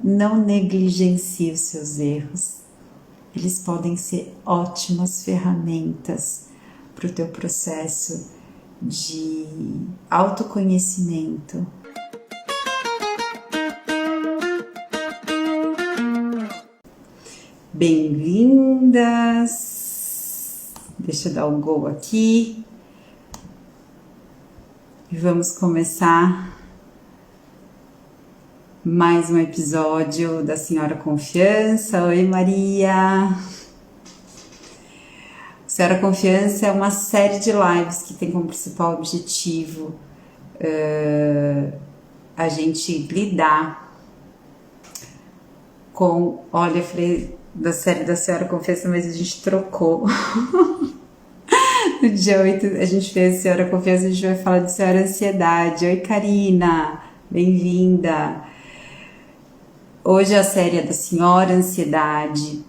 não negligencie os seus erros. Eles podem ser ótimas ferramentas para o teu processo de autoconhecimento. Bem-vindas! Deixa eu dar um gol aqui e vamos começar mais um episódio da Senhora Confiança. Oi, Maria! Senhora Confiança é uma série de lives que tem como principal objetivo a gente lidar com... Olha, eu falei da série da Senhora Confiança, mas a gente trocou. No dia 8 a gente fez Senhora Confiança, a gente vai falar de Senhora Ansiedade. Oi, Karina! Bem-vinda! Hoje a série é da Senhora Ansiedade.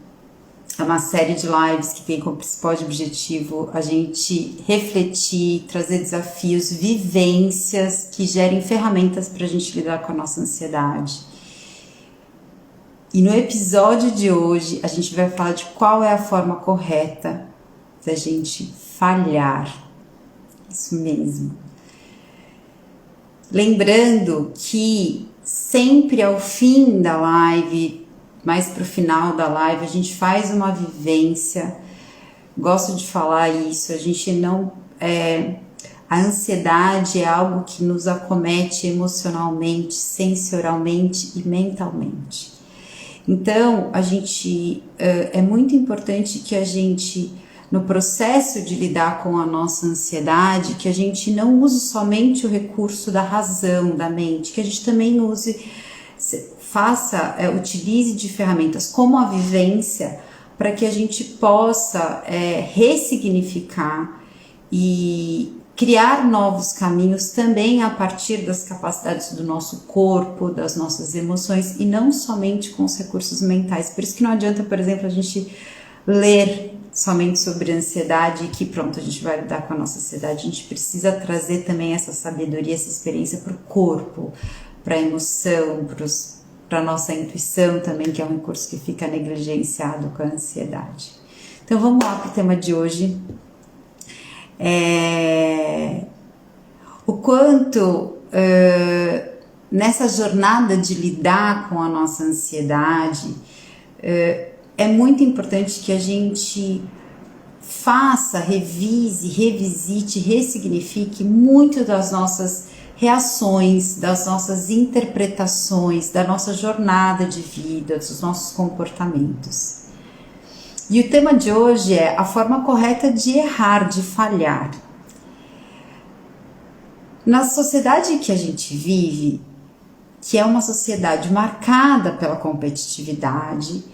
É uma série de lives que tem como principal objetivo a gente refletir, trazer desafios, vivências que gerem ferramentas para a gente lidar com a nossa ansiedade. E no episódio de hoje a gente vai falar de qual é a forma correta da gente falhar. Isso mesmo. Lembrando que sempre ao fim da live, mais pro final da live, a gente faz uma vivência. Gosto de falar isso, a gente não... a ansiedade é algo que nos acomete emocionalmente, sensorialmente e mentalmente. Então, a gente... é muito importante que a gente, no processo de lidar com a nossa ansiedade, que a gente não use somente o recurso da razão, da mente, que a gente também utilize de ferramentas como a vivência para que a gente possa ressignificar e criar novos caminhos também a partir das capacidades do nosso corpo, das nossas emoções e não somente com os recursos mentais. Por isso que não adianta, por exemplo, a gente ler somente sobre ansiedade e que pronto, a gente vai lidar com a nossa ansiedade. A gente precisa trazer também essa sabedoria, essa experiência para o corpo, para a emoção, para a nossa intuição também, que é um recurso que fica negligenciado com a ansiedade. Então vamos lá para o tema de hoje. O quanto nessa jornada de lidar com a nossa ansiedade é muito importante que a gente faça, revise, revisite, ressignifique muito das nossas reações, das nossas interpretações, da nossa jornada de vida, dos nossos comportamentos. E o tema de hoje é a forma correta de errar, de falhar. Na sociedade que a gente vive, que é uma sociedade marcada pela competitividade,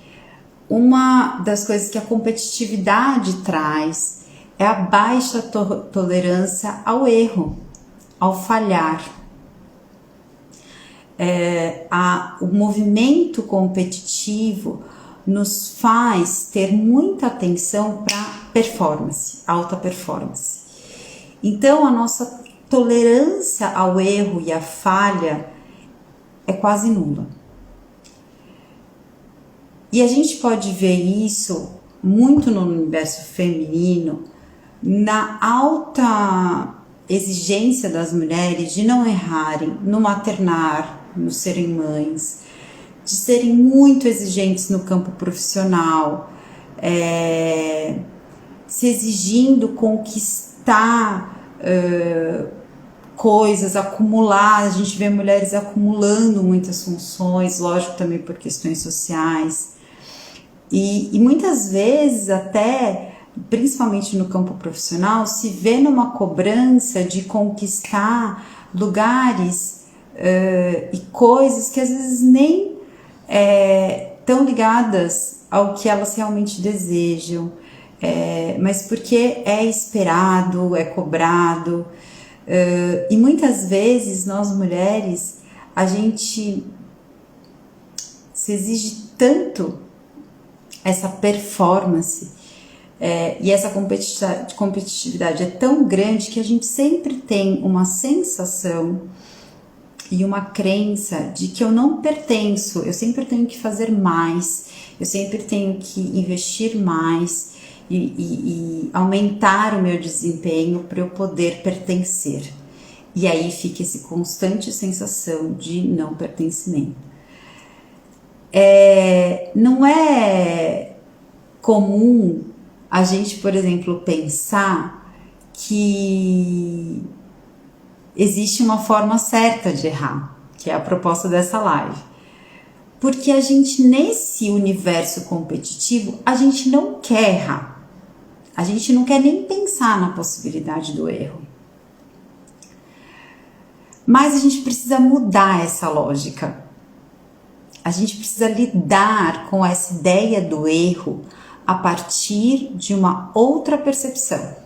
uma das coisas que a competitividade traz é a baixa tolerância ao erro, ao falhar. O movimento competitivo nos faz ter muita atenção para performance, alta performance. Então, a nossa tolerância ao erro e à falha é quase nula. E a gente pode ver isso muito no universo feminino, na alta exigência das mulheres de não errarem no maternar, no serem mães, de serem muito exigentes no campo profissional, se exigindo conquistar coisas, acumular. A gente vê mulheres acumulando muitas funções, lógico também por questões sociais, e muitas vezes até, principalmente no campo profissional, se vê numa cobrança de conquistar lugares e coisas que às vezes nem tão ligadas ao que elas realmente desejam, mas porque é esperado, é cobrado, e muitas vezes nós mulheres, a gente se exige tanto essa performance, e essa competitividade é tão grande que a gente sempre tem uma sensação e uma crença de que eu não pertenço, eu sempre tenho que fazer mais, eu sempre tenho que investir mais e aumentar o meu desempenho para eu poder pertencer. E aí fica essa constante sensação de não pertencimento. Não é comum a gente, por exemplo, pensar que existe uma forma certa de errar, que é a proposta dessa live. Porque a gente, nesse universo competitivo, a gente não quer errar. A gente não quer nem pensar na possibilidade do erro. Mas a gente precisa mudar essa lógica. A gente precisa lidar com essa ideia do erro a partir de uma outra percepção.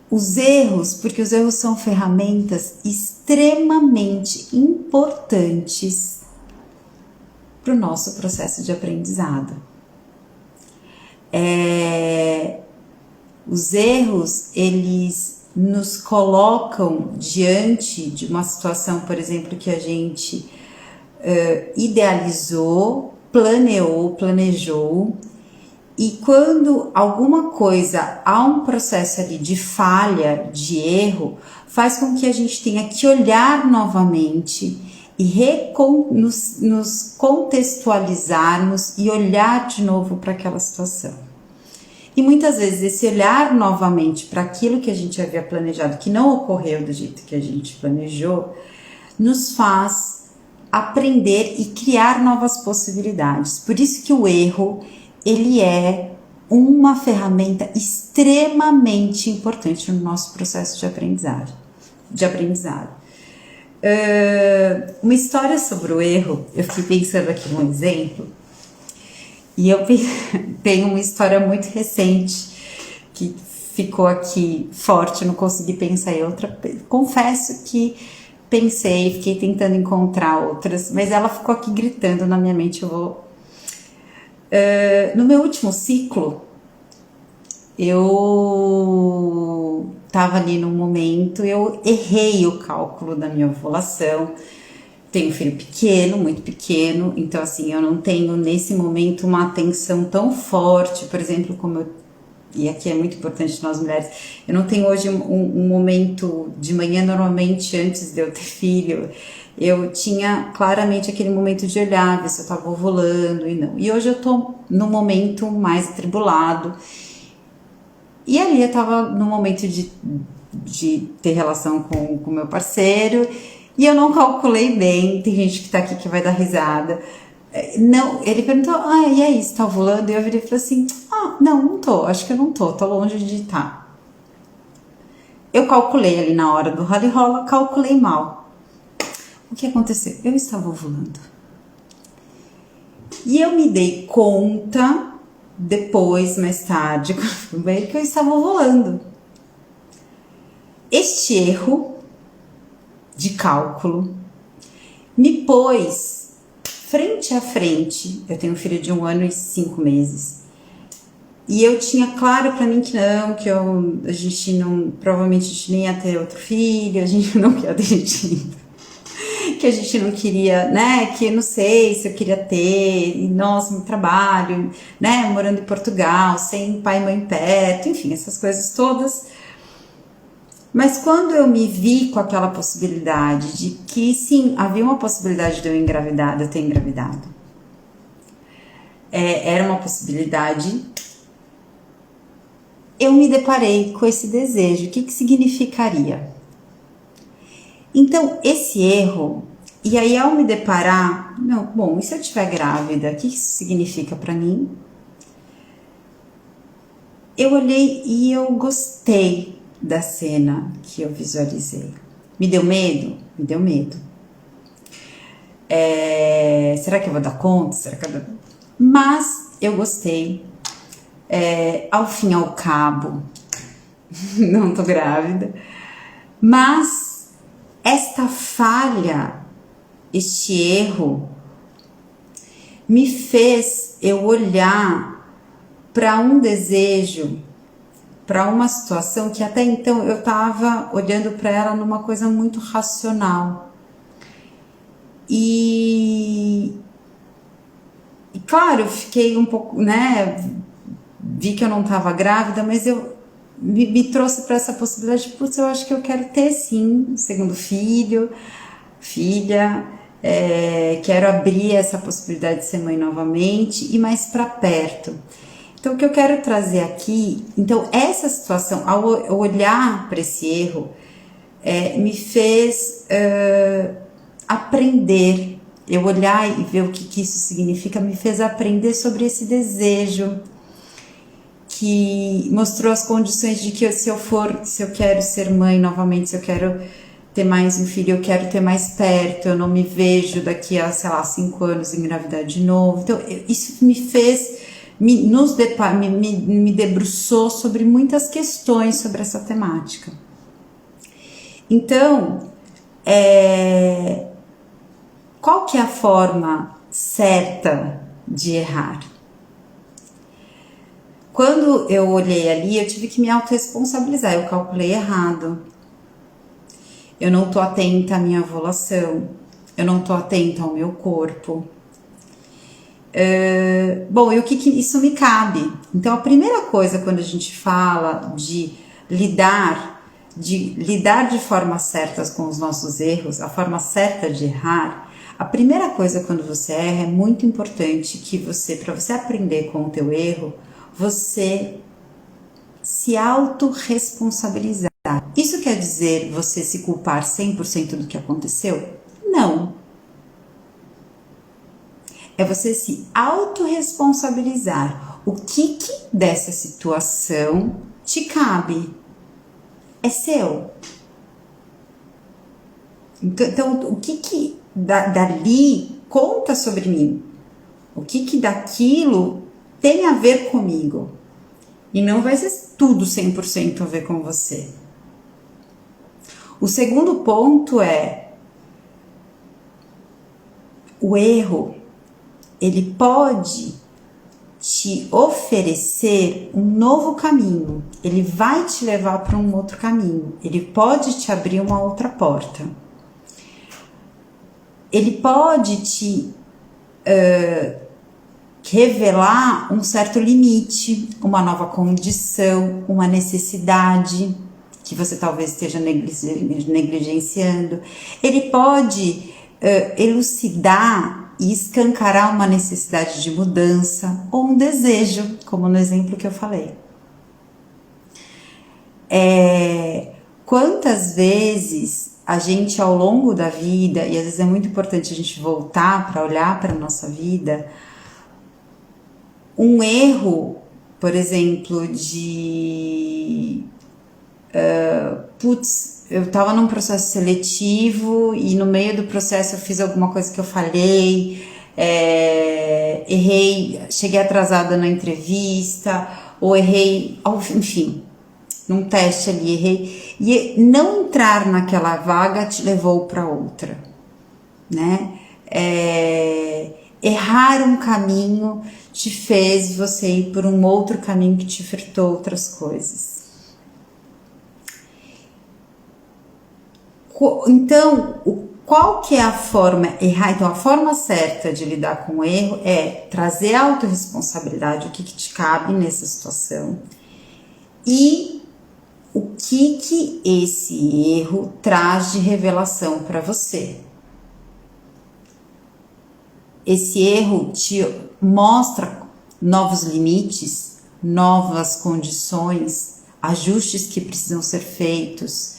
Os erros, porque os erros são ferramentas extremamente importantes para o nosso processo de aprendizado. Os erros, eles nos colocam diante de uma situação, por exemplo, que a gente idealizou, planejou, e quando alguma coisa, há um processo ali de falha, de erro, faz com que a gente tenha que olhar novamente e nos contextualizarmos e olhar de novo para aquela situação. E muitas vezes esse olhar novamente para aquilo que a gente havia planejado, que não ocorreu do jeito que a gente planejou, nos faz aprender e criar novas possibilidades. Por isso que o erro, ele é uma ferramenta extremamente importante no nosso processo de aprendizado. Uma história sobre o erro, eu fiquei pensando aqui num exemplo, e eu tenho uma história muito recente que ficou aqui forte, não consegui pensar em outra. Confesso que pensei, fiquei tentando encontrar outras, mas ela ficou aqui gritando na minha mente. No meu último ciclo, eu estava ali num momento, eu errei o cálculo da minha ovulação. Tenho um filho pequeno, muito pequeno, então assim, eu não tenho nesse momento uma atenção tão forte, por exemplo, como e aqui é muito importante nós mulheres, eu não tenho hoje um momento de manhã, normalmente antes de eu ter filho, eu tinha claramente aquele momento de olhar, ver se eu estava ovulando e não. E hoje eu tô no momento mais atribulado, e ali eu tava no momento de ter relação com o meu parceiro, e eu não calculei bem. Tem gente que tá aqui que vai dar risada. Não, ele perguntou, e aí, você tá ovulando? E eu virei e falei assim, não tô, acho que eu não tô longe de estar. Eu calculei ali na hora do rally rola, calculei mal. O que aconteceu? Eu estava ovulando. E eu me dei conta, depois, mais tarde, que eu estava ovulando. Este erro de cálculo me pôs frente a frente. Eu tenho um filho de 1 ano e 5 meses e eu tinha claro pra mim que não, que a gente não, provavelmente a gente nem ia ter outro filho, a gente não queria ter que a gente não queria, né, que eu não sei se eu queria ter, e nossa, meu trabalho, né, morando em Portugal, sem pai e mãe perto, enfim, essas coisas todas. Mas quando eu me vi com aquela possibilidade de que sim, havia uma possibilidade de eu engravidar, de eu ter engravidado, era uma possibilidade, eu me deparei com esse desejo. O que significaria? Então, esse erro, e aí ao me deparar, e se eu estiver grávida, o que isso significa para mim? Eu olhei e eu gostei da cena que eu visualizei. Me deu medo? Me deu medo. Será que eu vou dar conta? Mas eu gostei. Ao fim e ao cabo, não tô grávida. Mas esta falha, este erro, me fez eu olhar para um desejo para uma situação que até então eu estava olhando para ela numa coisa muito racional. E claro, eu fiquei um pouco, né? Vi que eu não estava grávida, mas eu me trouxe para essa possibilidade. Putz, eu acho que eu quero ter sim um segundo filho, filha. Quero abrir essa possibilidade de ser mãe novamente e mais para perto. Então, o que eu quero trazer aqui, então essa situação, ao olhar para esse erro, me fez aprender. Eu olhar e ver o que isso significa me fez aprender sobre esse desejo, que mostrou as condições de que se eu quero ser mãe novamente, se eu quero ter mais um filho, eu quero ter mais perto, eu não me vejo daqui a, sei lá, 5 anos engravidar de novo. Então, isso me fez, me debruçou sobre muitas questões sobre essa temática. Então, qual que é a forma certa de errar? Quando eu olhei ali, eu tive que me autorresponsabilizar, eu calculei errado. Eu não tô atenta à minha ovulação, eu não tô atenta ao meu corpo. Bom, e o que isso me cabe? Então, a primeira coisa quando a gente fala de lidar de forma certa com os nossos erros, a forma certa de errar, a primeira coisa quando você erra é muito importante que para você aprender com o teu erro, você se autorresponsabilizar. Isso quer dizer você se culpar 100% do que aconteceu? Não. É você se autorresponsabilizar. O que dessa situação te cabe? É seu. Então o que dali conta sobre mim? O que daquilo tem a ver comigo? E não vai ser tudo 100% a ver com você. O segundo ponto é o erro, ele pode te oferecer um novo caminho, ele vai te levar para um outro caminho, ele pode te abrir uma outra porta, ele pode te revelar um certo limite, uma nova condição, uma necessidade que você talvez esteja negligenciando. Ele pode elucidar e escancarar uma necessidade de mudança ou um desejo, como no exemplo que eu falei. Quantas vezes a gente ao longo da vida, e às vezes é muito importante a gente voltar para olhar para a nossa vida, um erro, por exemplo, de eu estava num processo seletivo e no meio do processo eu fiz alguma coisa que eu falhei, errei, cheguei atrasada na entrevista, ou errei, enfim, num teste ali, errei, e não entrar naquela vaga te levou para outra, né? Errar um caminho te fez você ir por um outro caminho que te ofertou outras coisas. Então, qual que é a forma errar? Então, a forma certa de lidar com o erro é trazer a autorresponsabilidade, o que te cabe nessa situação, e o que esse erro traz de revelação para você. Esse erro te mostra novos limites, novas condições, ajustes que precisam ser feitos,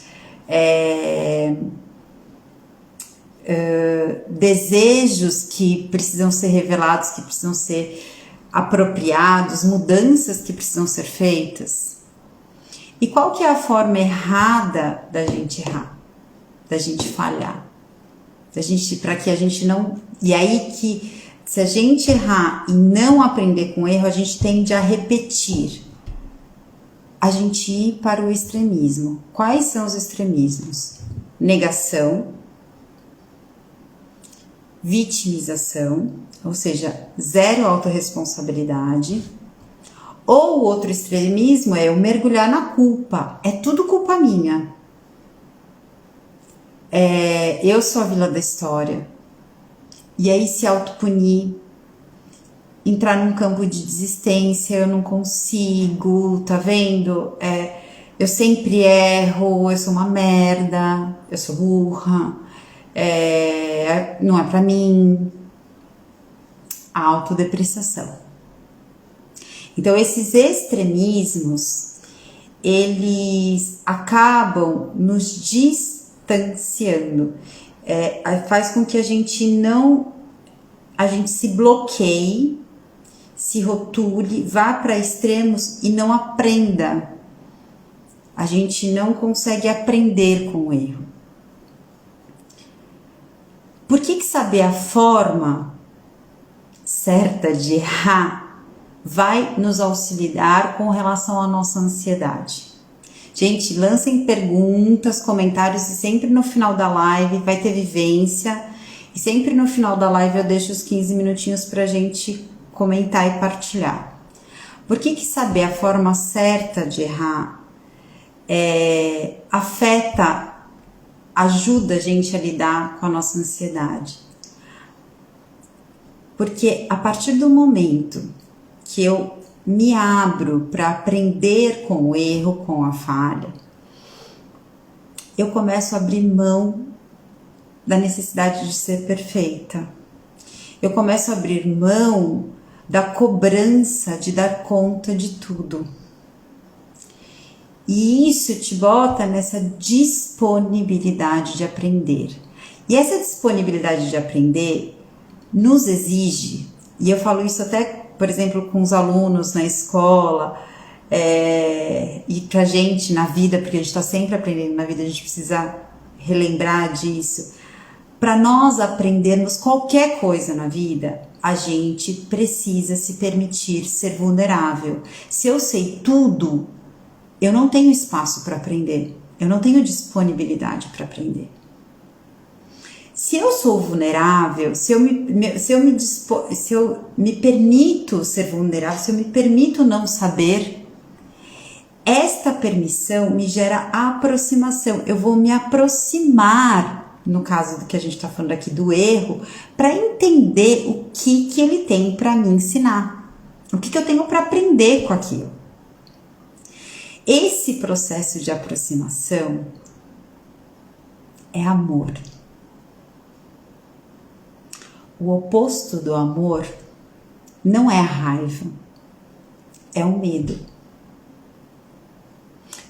desejos que precisam ser revelados, que precisam ser apropriados, mudanças que precisam ser feitas. E qual que é a forma errada da gente errar, da gente falhar, para que a gente não... E aí que se a gente errar e não aprender com o erro, a gente tende a repetir, a gente ir para o extremismo. Quais são os extremismos? Negação, vitimização, ou seja, zero autorresponsabilidade, Ou o outro extremismo é eu mergulhar na culpa. É tudo culpa minha. Eu sou a vilã da história. E aí se autopunir, entrar num campo de desistência, eu não consigo, tá vendo? Eu sempre erro, eu sou uma merda, eu sou burra, não é pra mim. A autodepreciação. Então, esses extremismos, eles acabam nos distanciando, faz com que a gente se bloqueie, se rotule, vá para extremos e não aprenda. A gente não consegue aprender com o erro. Por que saber a forma certa de errar vai nos auxiliar com relação à nossa ansiedade? Gente, lancem perguntas, comentários e sempre no final da live vai ter vivência e sempre no final da live eu deixo os 15 minutinhos pra gente comentar e partilhar. Por que saber a forma certa de errar ajuda a gente a lidar com a nossa ansiedade? Porque a partir do momento que eu me abro para aprender com o erro, com a falha, eu começo a abrir mão da necessidade de ser perfeita. Eu começo a abrir mão da cobrança de dar conta de tudo. E isso te bota nessa disponibilidade de aprender. E essa disponibilidade de aprender nos exige, e eu falo isso até, por exemplo, com os alunos na escola, e pra gente na vida, porque a gente tá sempre aprendendo na vida, a gente precisa relembrar disso. Para nós aprendermos qualquer coisa na vida, a gente precisa se permitir ser vulnerável. Se eu sei tudo, eu não tenho espaço para aprender, eu não tenho disponibilidade para aprender. Se eu sou vulnerável, se eu me permito ser vulnerável, se eu me permito não saber, esta permissão me gera aproximação. Eu vou me aproximar, no caso do que a gente está falando aqui do erro, para entender o que ele tem para me ensinar, o que eu tenho para aprender com aquilo. Esse processo de aproximação é amor. O oposto do amor não é a raiva, é o medo.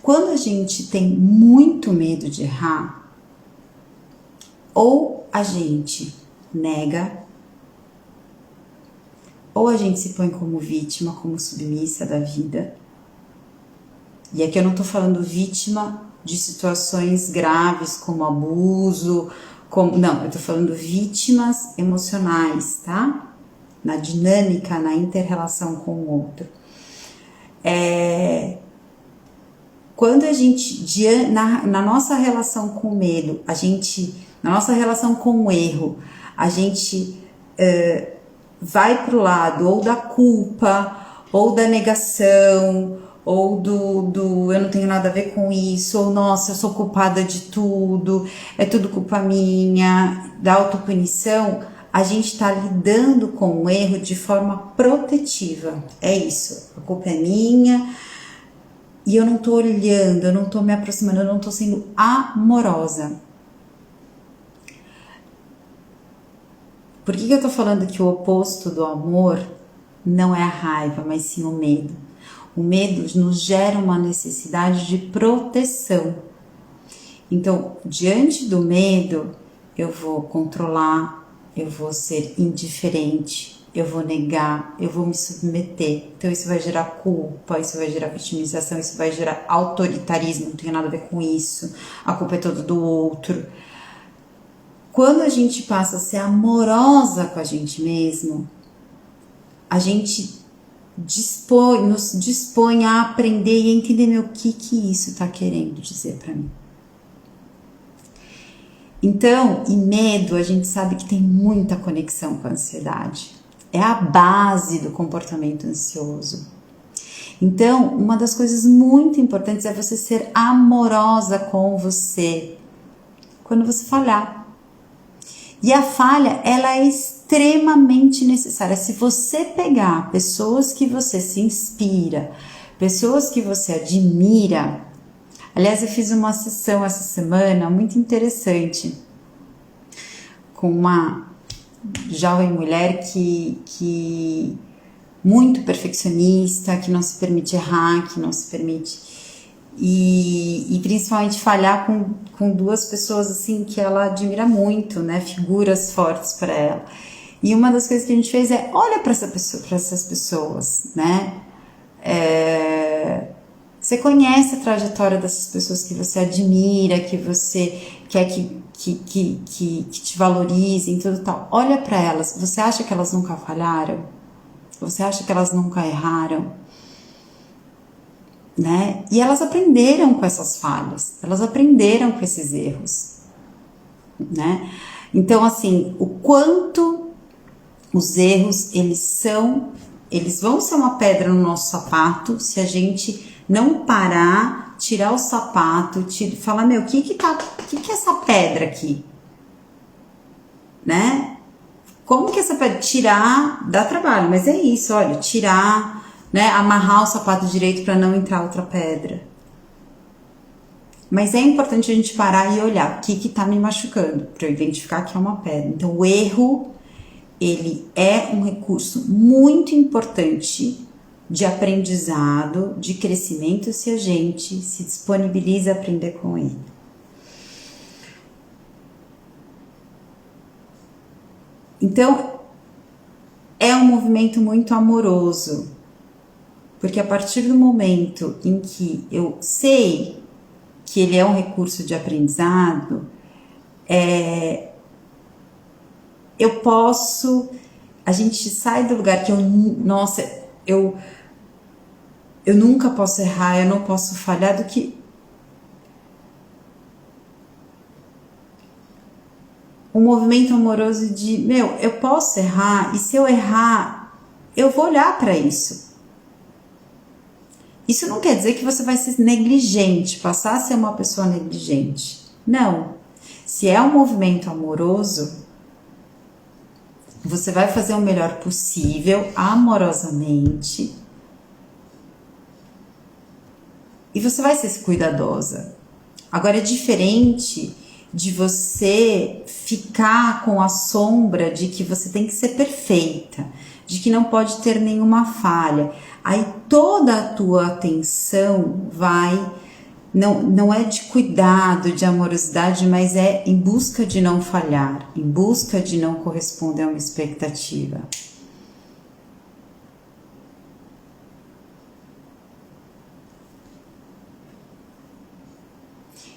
Quando a gente tem muito medo de errar, ou a gente nega, ou a gente se põe como vítima, como submissa da vida. E aqui eu não tô falando vítima de situações graves como abuso, não, eu tô falando vítimas emocionais, tá? Na dinâmica, na inter-relação com o outro. Quando a gente, na nossa relação com o medo, na nossa relação com o erro, a gente vai pro lado ou da culpa, ou da negação, ou do eu não tenho nada a ver com isso, ou nossa, eu sou culpada de tudo, é tudo culpa minha, da autopunição, a gente tá lidando com o erro de forma protetiva. É isso, a culpa é minha, e eu não tô olhando, eu não tô me aproximando, eu não tô sendo amorosa. Por que eu tô falando que o oposto do amor não é a raiva, mas sim o medo? O medo nos gera uma necessidade de proteção. Então, diante do medo, eu vou controlar, eu vou ser indiferente, eu vou negar, eu vou me submeter. Então, isso vai gerar culpa, isso vai gerar vitimização, isso vai gerar autoritarismo, não tem nada a ver com isso. A culpa é toda do outro. Quando a gente passa a ser amorosa com a gente mesmo, a gente nos dispõe a aprender e a entender o que isso está querendo dizer para mim. Então, e medo, a gente sabe que tem muita conexão com a ansiedade. É a base do comportamento ansioso. Então, uma das coisas muito importantes é você ser amorosa com você quando você falhar. E a falha, ela é extremamente necessária. Se você pegar pessoas que você se inspira, pessoas que você admira. Aliás, eu fiz uma sessão essa semana muito interessante com uma jovem mulher que muito perfeccionista, que não se permite errar, que não se permite e principalmente falhar com duas pessoas assim que ela admira muito, né, figuras fortes para ela. E uma das coisas que a gente fez é olha para essas pessoas, né? Você conhece a trajetória dessas pessoas que você admira, que você quer que te valorizem, tudo tal. Olha para elas. Você acha que elas nunca falharam? Você acha que elas nunca erraram? Né? E elas aprenderam com essas falhas. Elas aprenderam com esses erros, né? Então, assim, o quanto os erros, eles vão ser uma pedra no nosso sapato se a gente não parar, tirar o sapato, falar, meu, o que é essa pedra aqui? Né? Como que essa pedra? Tirar, dá trabalho, mas é isso, olha, tirar, né? Amarrar o sapato direito para não entrar outra pedra. Mas é importante a gente parar e olhar o que tá me machucando, para eu identificar que é uma pedra. Então, o erro, ele é um recurso muito importante de aprendizado, de crescimento, se a gente se disponibiliza a aprender com ele. Então, é um movimento muito amoroso, porque a partir do momento em que eu sei que ele é um recurso de aprendizado, eu posso, a gente sai do lugar que eu nunca posso errar, eu não posso falhar, do que um movimento amoroso de, meu, eu posso errar, e se eu errar, eu vou olhar para isso. Isso não quer dizer que você vai ser negligente, passar a ser uma pessoa negligente. Não. Se é um movimento amoroso, você vai fazer o melhor possível, amorosamente, e você vai ser cuidadosa. Agora, é diferente de você ficar com a sombra de que você tem que ser perfeita, de que não pode ter nenhuma falha. Aí toda a tua atenção vai, não é de cuidado, de amorosidade, mas é em busca de não falhar, em busca de não corresponder a uma expectativa.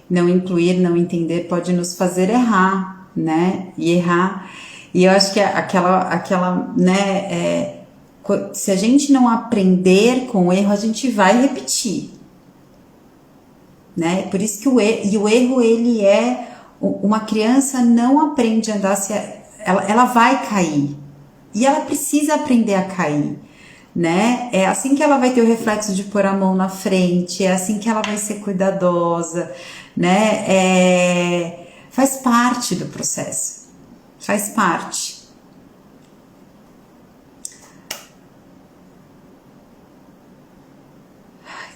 Não incluir, não entender pode nos fazer errar, né? E errar. E eu acho que aquela né? Se a gente não aprender com o erro, a gente vai repetir, né? Por isso que o erro, ele é, uma criança não aprende a andar, ela vai cair. E ela precisa aprender a cair, né? É assim que ela vai ter o reflexo de pôr a mão na frente, é assim que ela vai ser cuidadosa, né? Faz parte do processo, faz parte.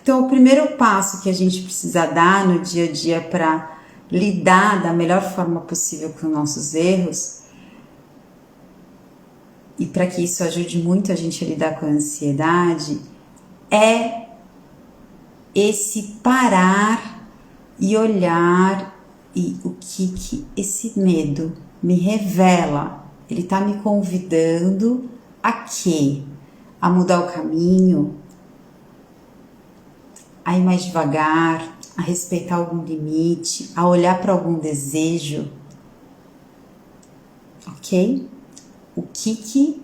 Então, o primeiro passo que a gente precisa dar no dia a dia para lidar da melhor forma possível com nossos erros, e para que isso ajude muito a gente a lidar com a ansiedade, é esse parar e olhar e o que esse medo me revela. Ele está me convidando a quê? A mudar o caminho, a ir mais devagar, a respeitar algum limite, a olhar para algum desejo, ok? O que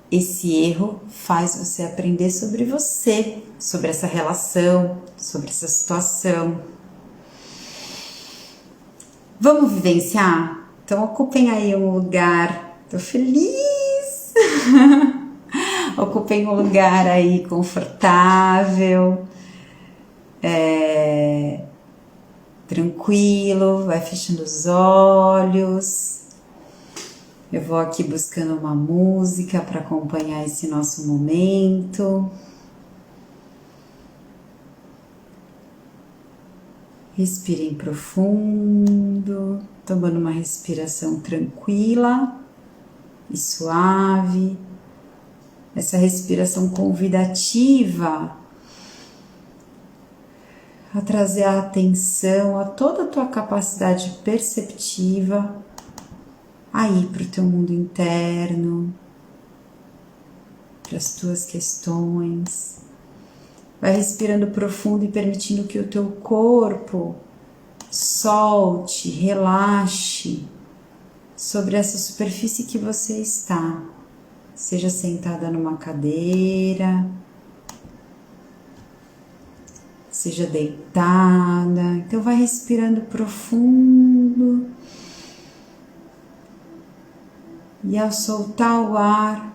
esse erro faz você aprender sobre você, sobre essa relação, sobre essa situação. Vamos vivenciar? Então ocupem aí um lugar. Tô feliz! Ocupem um lugar aí confortável, tranquilo, vai fechando os olhos. Eu vou aqui buscando uma música para acompanhar esse nosso momento. Respirem profundo, tomando uma respiração tranquila e suave. Essa respiração convidativa a trazer a atenção a toda a tua capacidade perceptiva aí para o teu mundo interno, para as tuas questões. Vai respirando profundo e permitindo que o teu corpo solte, relaxe sobre essa superfície que você está. Seja sentada numa cadeira, seja deitada. Então vai respirando profundo e ao soltar o ar,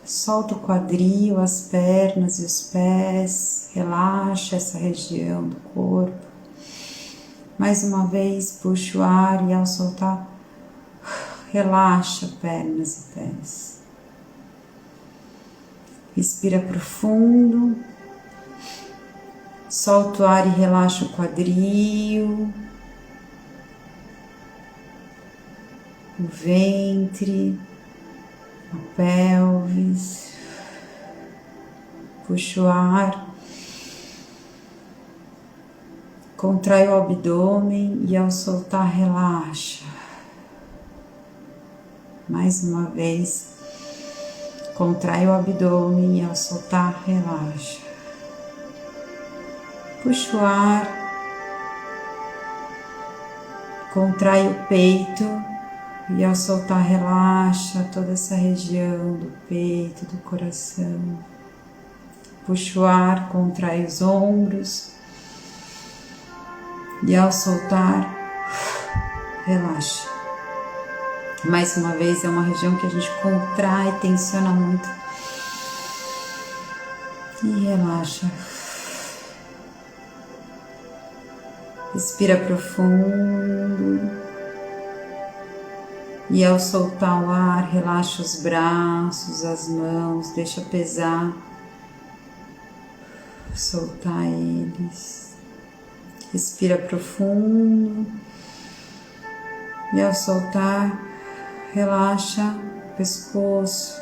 solta o quadril, as pernas e os pés, relaxa essa região do corpo. Mais uma vez, puxa o ar e ao soltar, relaxa pernas e pés. Respira profundo, solta o ar e relaxa o quadril, o ventre, a pelvis. Puxa o ar, contrai o abdômen e ao soltar relaxa. Mais uma vez, contrai o abdômen e ao soltar relaxa. Puxa o ar, contrai o peito e ao soltar relaxa toda essa região do peito, do coração. Puxa o ar, contrai os ombros e ao soltar relaxa. Mais uma vez, é uma região que a gente contrai, tensiona muito e relaxa. Respira profundo e ao soltar o ar, relaxa os braços, as mãos, deixa pesar, soltar eles. Respira profundo e ao soltar, relaxa o pescoço.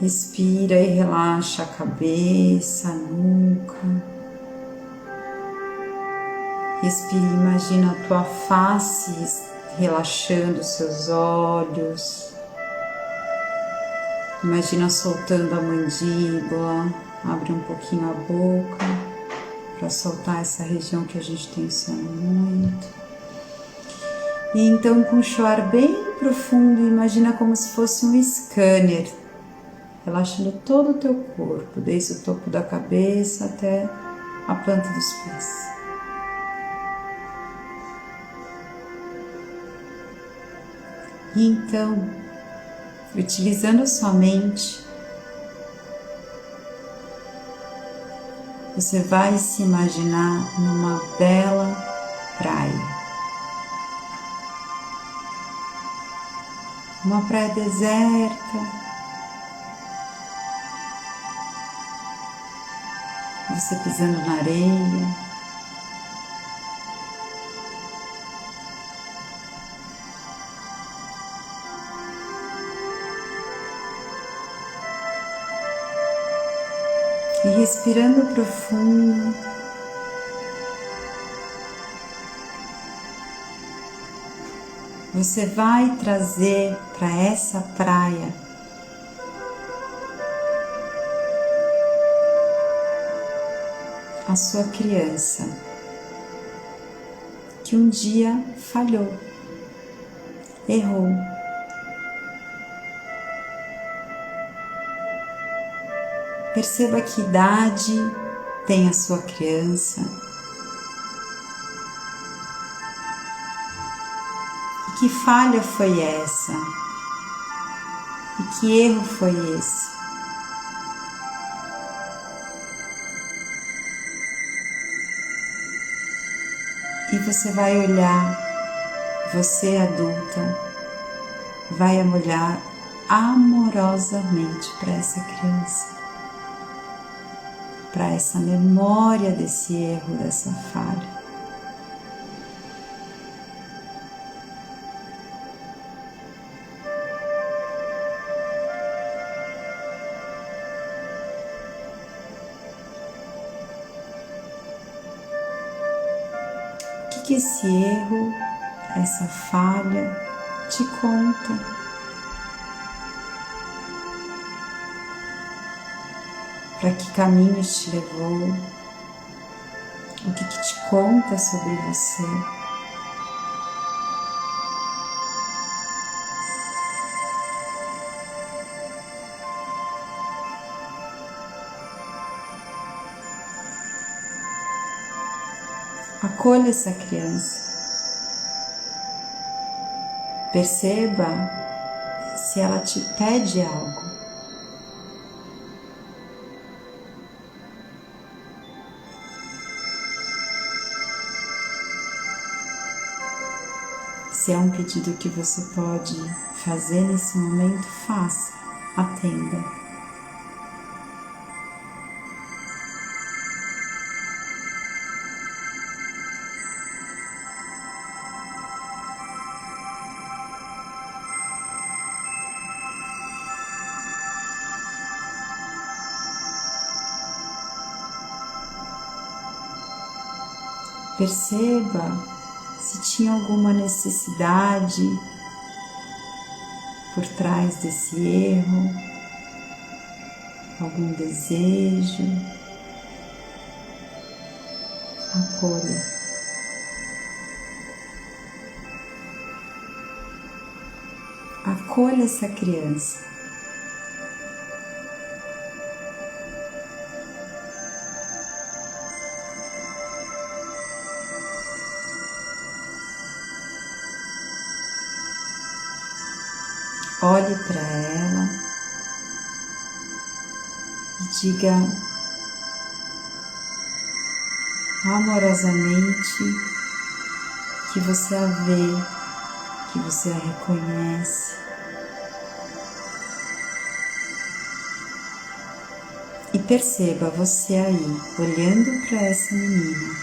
Respira e relaxa a cabeça, a nuca. Respira e imagina a tua face relaxando os seus olhos. Imagina soltando a mandíbula. Abre um pouquinho a boca para soltar essa região que a gente tensiona muito. E então puxa o ar bem profundo e imagina como se fosse um scanner, relaxando todo o teu corpo, desde o topo da cabeça até a planta dos pés. E então, utilizando a sua mente, você vai se imaginar numa bela praia. Uma praia deserta. Você pisando na areia. E respirando profundo. Você vai trazer para essa praia a sua criança que um dia falhou, errou. Perceba que idade tem a sua criança e que falha foi essa. E que erro foi esse? E você vai olhar, você adulta, vai olhar amorosamente para essa criança, para essa memória desse erro, dessa falha. O que esse erro, essa falha te conta? Para que caminhos te levou? O que te conta sobre você? Acolha essa criança. Perceba se ela te pede algo. Se é um pedido que você pode fazer nesse momento, faça, atenda. Perceba se tinha alguma necessidade por trás desse erro, algum desejo. Acolha. Acolha essa criança. Olhe para ela e diga amorosamente que você a vê, que você a reconhece. E perceba você aí, olhando para essa menina.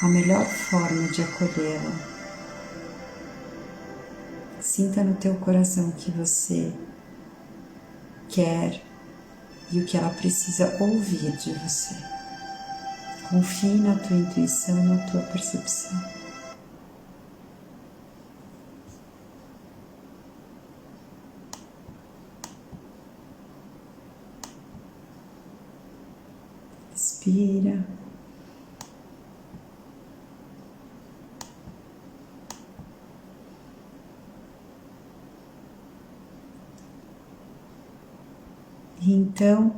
A melhor forma de acolhê-la. Sinta no teu coração o que você quer e o que ela precisa ouvir de você. Confie na tua intuição, na tua percepção. Respira. E então,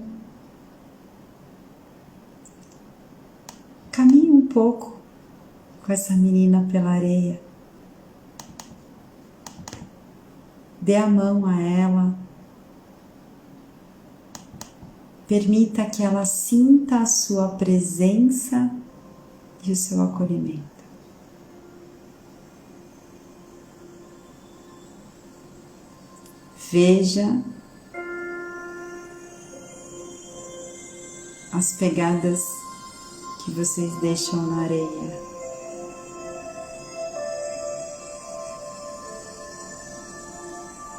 caminhe um pouco com essa menina pela areia. Dê a mão a ela. Permita que ela sinta a sua presença e o seu acolhimento. Veja as pegadas que vocês deixam na areia.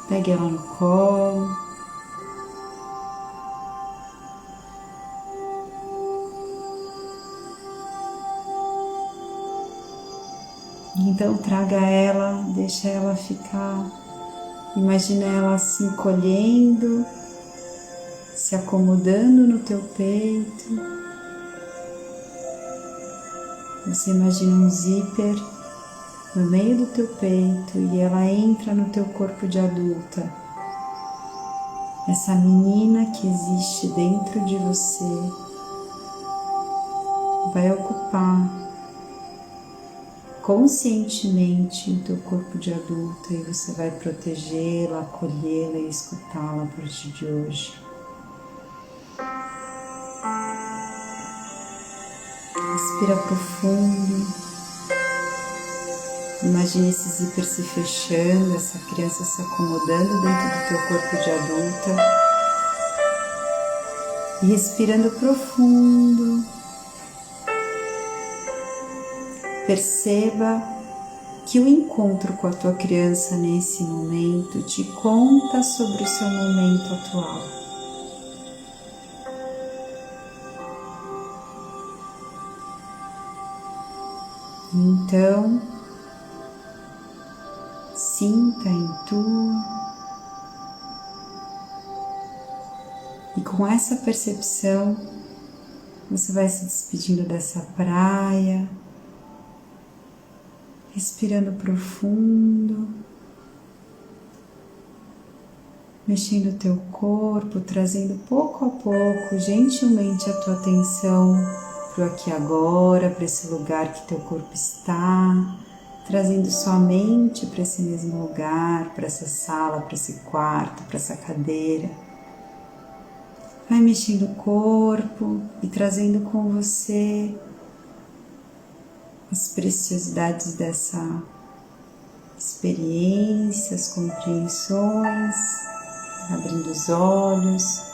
Pegue ela no colo. Então traga ela, deixa ela ficar. Imagina ela se encolhendo, se acomodando no teu peito. Você imagina um zíper no meio do teu peito e ela entra no teu corpo de adulta. Essa menina que existe dentro de você conscientemente o teu corpo de adulta e você vai protegê-la, acolhê-la e escutá-la a partir de hoje. Respira profundo. Imagine esse zíper se fechando, essa criança se acomodando dentro do teu corpo de adulta. E respirando profundo. Perceba que o encontro com a tua criança nesse momento te conta sobre o seu momento atual. Então, sinta, intua, e com essa percepção você vai se despedindo dessa praia, respirando profundo, mexendo o teu corpo, trazendo pouco a pouco, gentilmente a tua atenção para o aqui e agora, para esse lugar que teu corpo está, trazendo sua mente para esse mesmo lugar, para essa sala, para esse quarto, para essa cadeira. Vai mexendo o corpo e trazendo com você as preciosidades dessa experiência, as compreensões, abrindo os olhos.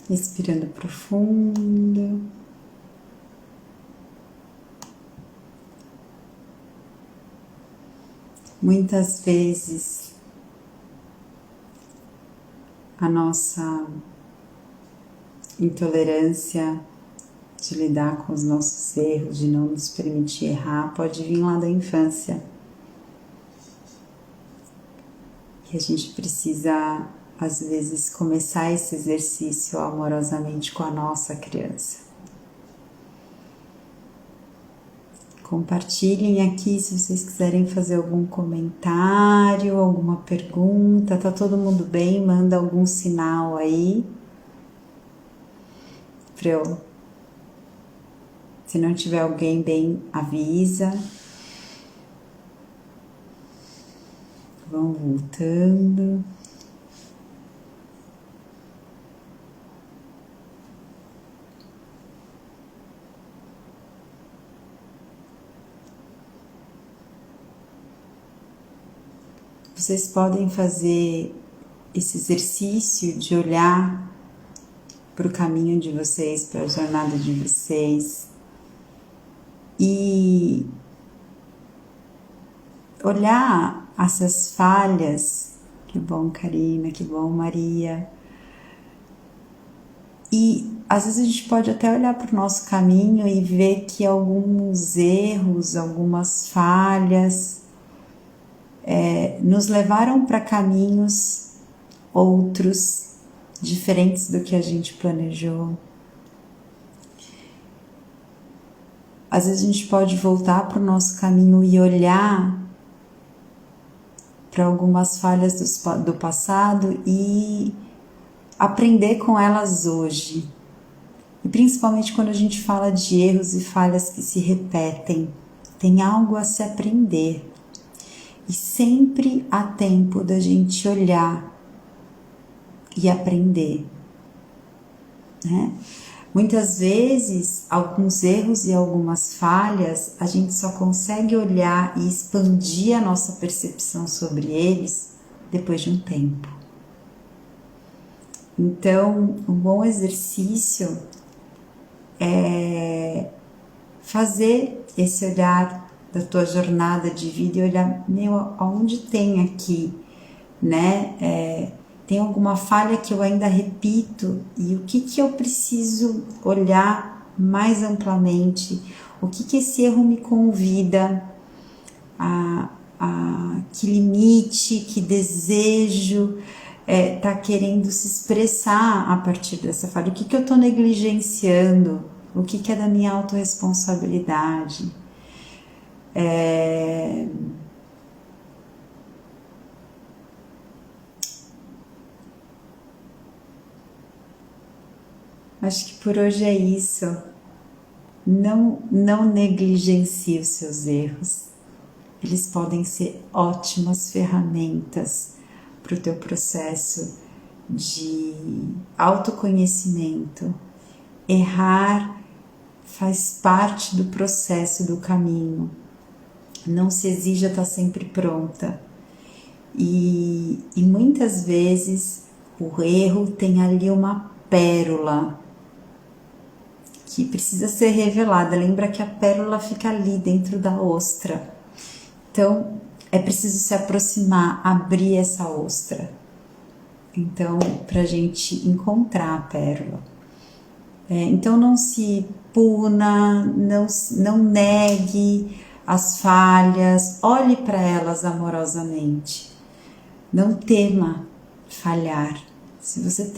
Respirando profundo. Muitas vezes a nossa intolerância de lidar com os nossos erros, de não nos permitir errar, pode vir lá da infância. E a gente precisa, às vezes, começar esse exercício amorosamente com a nossa criança. Compartilhem aqui se vocês quiserem fazer algum comentário, alguma pergunta. Tá todo mundo bem? Manda algum sinal aí. Se não tiver alguém bem, avisa. Vão voltando. Vocês podem fazer esse exercício de olhar para o caminho de vocês, para a jornada de vocês e olhar essas falhas. Que bom, Karina, que bom, Maria. E às vezes a gente pode até olhar para o nosso caminho e ver que alguns erros, algumas falhas nos levaram para caminhos outros, diferentes do que a gente planejou. Às vezes a gente pode voltar para o nosso caminho e olhar para algumas falhas do passado e aprender com elas hoje. E principalmente quando a gente fala de erros e falhas que se repetem, tem algo a se aprender. E sempre há tempo da gente olhar e aprender, né? Muitas vezes, alguns erros e algumas falhas, a gente só consegue olhar e expandir a nossa percepção sobre eles depois de um tempo. Então, um bom exercício é fazer esse olhar da tua jornada de vida e olhar, aonde tem aqui, né? Tem alguma falha que eu ainda repito e o que eu preciso olhar mais amplamente, o que esse erro me convida a que limite, que desejo tá querendo se expressar a partir dessa falha, o que eu tô negligenciando, o que é da minha autorresponsabilidade. Acho que por hoje é isso. Não negligencie os seus erros. Eles podem ser ótimas ferramentas para o teu processo de autoconhecimento. Errar faz parte do processo, do caminho. Não se exija estar sempre pronta. E muitas vezes o erro tem ali uma pérola que precisa ser revelada. Lembra que a pérola fica ali dentro da ostra. Então, é preciso se aproximar, abrir essa ostra. Então, para a gente encontrar a pérola. Então, não se puna, não negue as falhas, olhe para elas amorosamente. Não tema falhar. Se você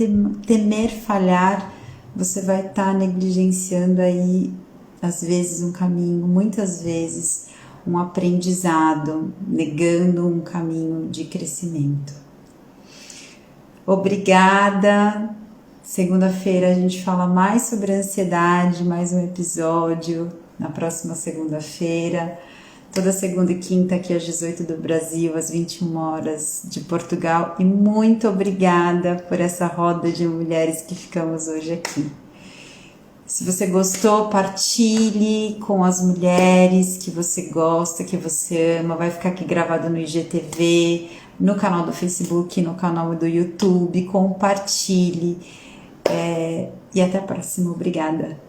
temer falhar, você vai estar negligenciando aí, às vezes, um caminho, muitas vezes, um aprendizado, negando um caminho de crescimento. Obrigada! Segunda-feira a gente fala mais sobre ansiedade, mais um episódio na próxima segunda-feira. Toda segunda e quinta aqui às 18 do Brasil, às 21 horas de Portugal. E muito obrigada por essa roda de mulheres que ficamos hoje aqui. Se você gostou, partilhe com as mulheres que você gosta, que você ama. Vai ficar aqui gravado no IGTV, no canal do Facebook, no canal do YouTube. Compartilhe. E até a próxima. Obrigada.